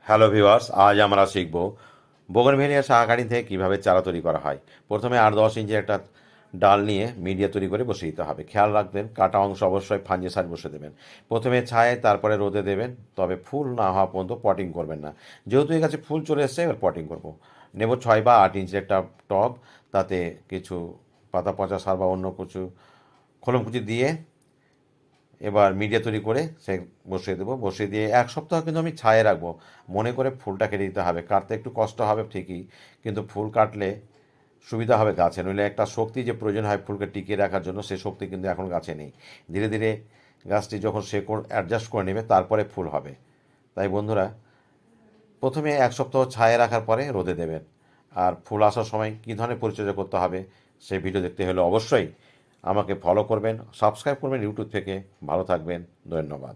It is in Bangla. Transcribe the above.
হ্যালো ভিউয়ার্স, আজ আমরা শিখব বোগনভেলিয়া শাঁখারি থেকে কীভাবে চারা তৈরি করা হয়। প্রথমে 8-10 ইঞ্চি একটা ডাল নিয়ে মিডিয়া তৈরি করে বসিয়ে দিতে হবে। খেয়াল রাখবেন কাটা অংশ অবশ্যই ফাঞ্জিসাইড বসে দেবেন। প্রথমে ছায়ায়, তারপরে রোদে দেবেন, তবে ফুল না হওয়া পর্যন্ত পটিং করবেন না। যেহেতু এই গাছে ফুল চলে এসছে, এবার পটিং করব। নেব 6 বা 8 ইঞ্চি একটা টব, তাতে কিছু পাতা পচা সার বা অন্য কিছু খোলমকুচি দিয়ে এবার মিডিয়া তৈরি করে সে বসিয়ে দেবো। বসিয়ে দিয়ে 1 সপ্তাহ কিন্তু আমি ছায়ে রাখবো। মনে করে ফুলটা কেটে দিতে হবে। কাটতে একটু কষ্ট হবে ঠিকই, কিন্তু ফুল কাটলে সুবিধা হবে গাছে। নইলে একটা শক্তি যে প্রয়োজন হয় ফুলকে টিকিয়ে রাখার জন্য, সে শক্তি কিন্তু এখন গাছে নেই। ধীরে ধীরে গাছটি যখন শেকড় অ্যাডজাস্ট করে নেবে, তারপরে ফুল হবে। তাই বন্ধুরা, প্রথমে 1 সপ্তাহ ছায়ে রাখার পরে রোদে দেবেন। আর ফুল আসার সময় কী ধরনের পরিচর্যা করতে হবে, সেই ভিডিও দেখতে হলে অবশ্যই আমাকে ফলো করবেন, সাবস্ক্রাইব করবেন ইউটিউব থেকে। ভালো থাকবেন, ধন্যবাদ।